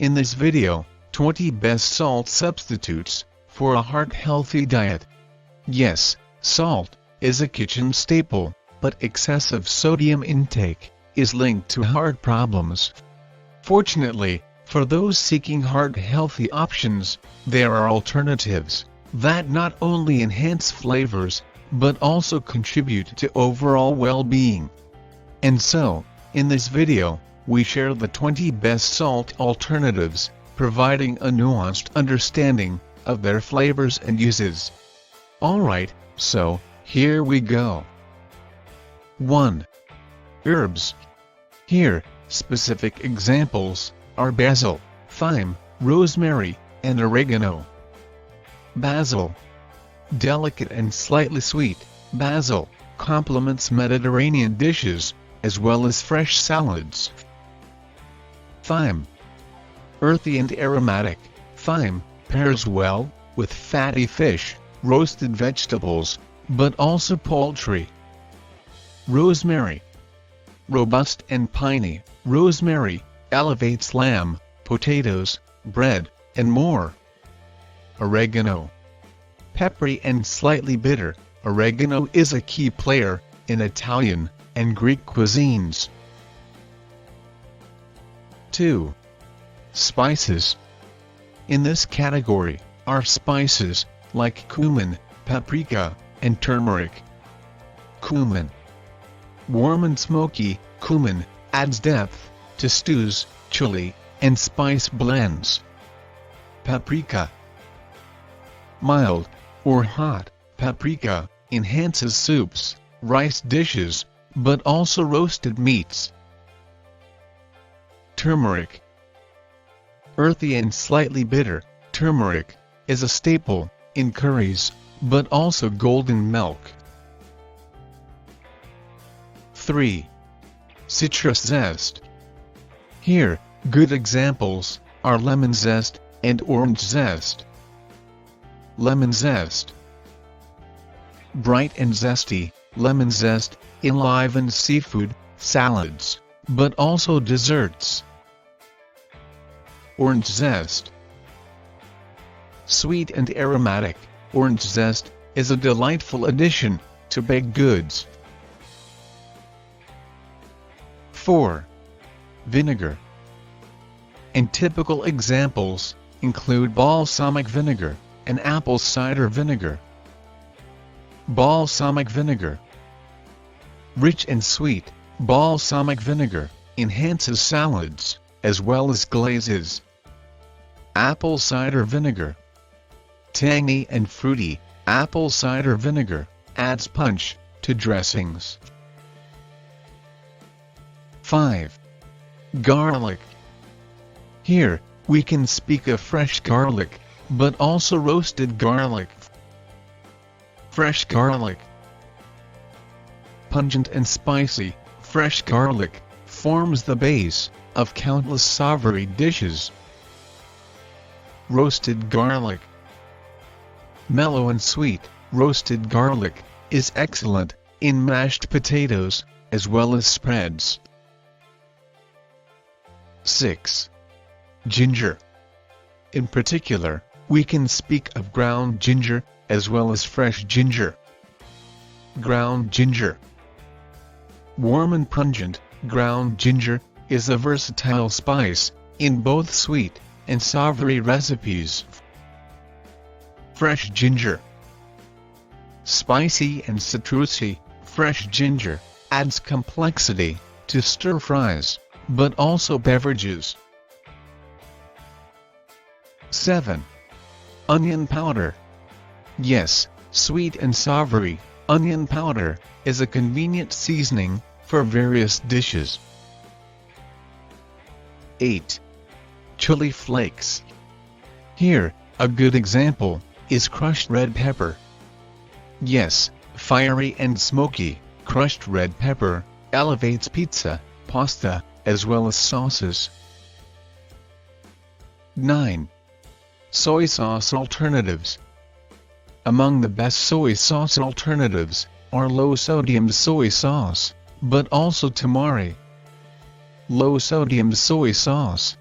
In this video, 20 best salt substitutes for a heart-healthy diet. Yes, salt is a kitchen staple, but excessive sodium intake is linked to heart problems. Fortunately, for those seeking heart-healthy options, there are alternatives that not only enhance flavors, but also contribute to overall well-being. And so, in this video, we share the 20 best salt alternatives, providing a nuanced understanding of their flavors and uses. Alright, so, here we go. 1. Herbs. Here, specific examples are basil, thyme, rosemary, and oregano. Basil. Delicate and slightly sweet, basil complements Mediterranean dishes, as well as fresh salads. Thyme. Earthy and aromatic, thyme pairs well with fatty fish, roasted vegetables, but also poultry. Rosemary. Robust and piney, rosemary elevates lamb, potatoes, bread, and more. Oregano. Peppery and slightly bitter, oregano is a key player in Italian and Greek cuisines. 2. Spices. In this category are spices like cumin, paprika, and turmeric. Cumin. Warm and smoky, cumin adds depth to stews, chili, and spice blends. Paprika. Mild or hot, paprika enhances soups, rice dishes, but also roasted meats. Turmeric. Earthy and slightly bitter, turmeric is a staple in curries, but also golden milk. 3. Citrus zest. Here, good examples are lemon zest and orange zest. Lemon zest. Bright and zesty, lemon zest enlivens seafood, salads, but also desserts. Orange zest. Sweet and aromatic, orange zest is a delightful addition to baked goods. 4. Vinegar. And typical examples include balsamic vinegar and apple cider vinegar. Balsamic vinegar. Rich and sweet, balsamic vinegar enhances salads, as well as glazes. Apple cider vinegar. Tangy and fruity, apple cider vinegar adds punch to dressings. 5. Garlic. Here, we can speak of fresh garlic, but also roasted garlic. Fresh garlic. Pungent and spicy, fresh garlic forms the base of countless savory dishes. Roasted garlic. Mellow and sweet, roasted garlic is excellent in mashed potatoes, as well as spreads. 6. Ginger. In particular, we can speak of ground ginger, as well as fresh ginger. Ground ginger. Warm and pungent, ground ginger is a versatile spice in both sweet and savory recipes. Fresh ginger. Spicy and citrusy, fresh ginger adds complexity to stir-fries, but also beverages. 7. Onion powder. Yes, sweet and savory, onion powder is a convenient seasoning for various dishes. 8. Chili flakes. Here, a good example is crushed red pepper. Yes, fiery and smoky, crushed red pepper elevates pizza, pasta, as well as sauces. 9. Soy sauce alternatives. Among the best soy sauce alternatives are low-sodium soy sauce, but also tamari. Low-sodium soy sauce.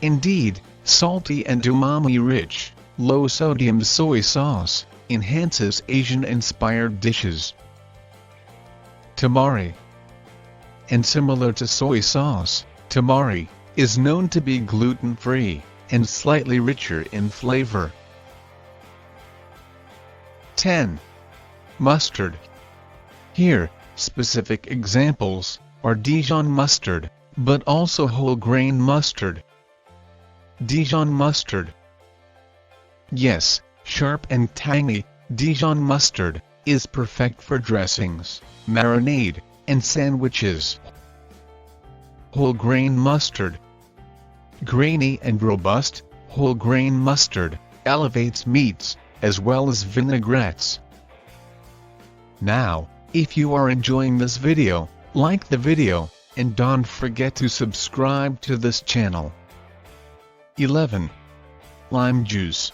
Indeed, salty and umami-rich, low-sodium soy sauce enhances Asian-inspired dishes. Tamari. And similar to soy sauce, tamari is known to be gluten-free and slightly richer in flavor. 10. Mustard. Here, specific examples are Dijon mustard, but also whole grain mustard. Dijon mustard. Yes, sharp and tangy, Dijon mustard is perfect for dressings, marinade, and sandwiches. Whole grain mustard. Grainy and robust, whole grain mustard elevates meats, as well as vinaigrettes. Now, if you are enjoying this video, like the video, and don't forget to subscribe to this channel. 11. Lime juice.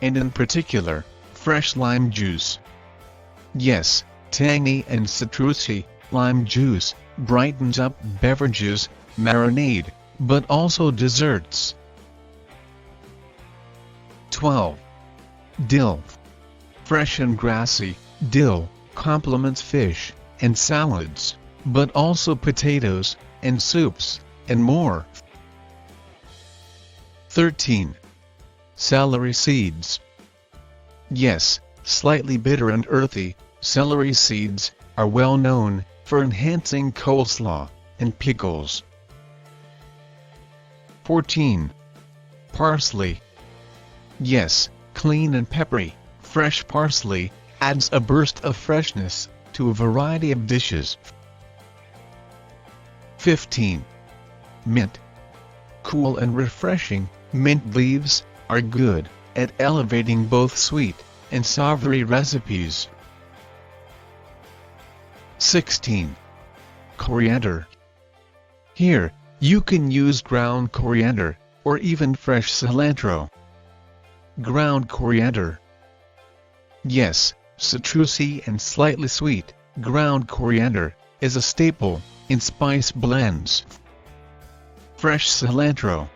And in particular, fresh lime juice. Yes, tangy and citrusy, lime juice brightens up beverages, marinade, but also desserts. 12. Dill. Fresh and grassy, dill complements fish and salads, but also potatoes and soups, and more. 13. Celery seeds. Yes, slightly bitter and earthy, celery seeds are well known for enhancing coleslaw and pickles. 14. Parsley. Yes, clean and peppery, fresh parsley adds a burst of freshness to a variety of dishes. 15. Mint. Cool and refreshing, mint leaves are good at elevating both sweet and savory recipes. 16. Coriander. Here, you can use ground coriander, or even fresh cilantro. Ground coriander. Yes, citrusy and slightly sweet, ground coriander is a staple in spice blends. Fresh cilantro.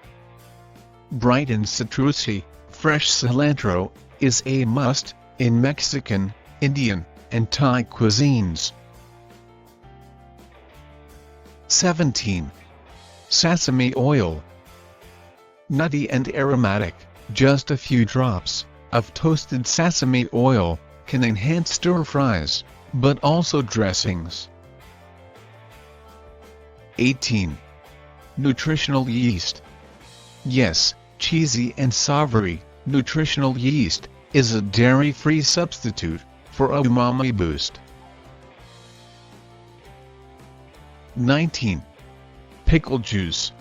Bright and citrusy, fresh cilantro is a must in Mexican, Indian, and Thai cuisines. 17. Sesame oil. Nutty and aromatic, just a few drops of toasted sesame oil can enhance stir-fries, but also dressings. 18. Nutritional yeast. Yes, cheesy and savory, nutritional yeast is a dairy-free substitute for a umami boost. 19. Pickle juice.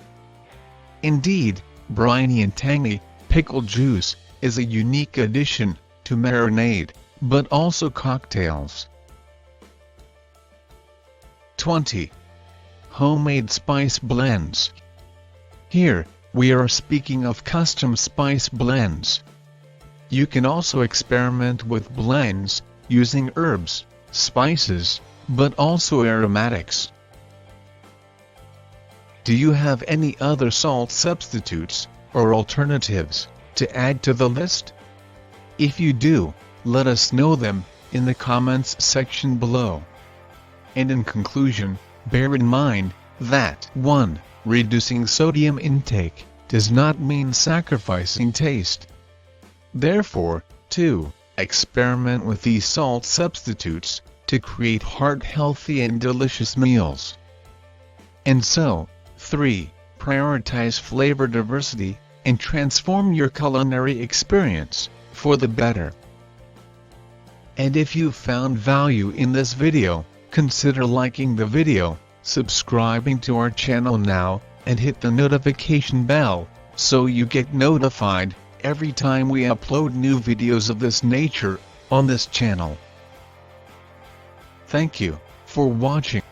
Indeed, briny and tangy, pickle juice is a unique addition to marinade, but also cocktails. 20. Homemade spice blends. Here, we are speaking of custom spice blends. You can also experiment with blends using herbs, spices, but also aromatics. Do you have any other salt substitutes or alternatives to add to the list? If you do, let us know them in the comments section below. And in conclusion, bear in mind that 1. Reducing sodium intake does not mean sacrificing taste. Therefore, 2. Experiment with these salt substitutes to create heart-healthy and delicious meals. And so, 3. Prioritize flavor diversity and transform your culinary experience for the better. And if you found value in this video, consider liking the video, subscribing to our channel now, and hit the notification bell so you get notified every time we upload new videos of this nature on this channel. Thank you for watching.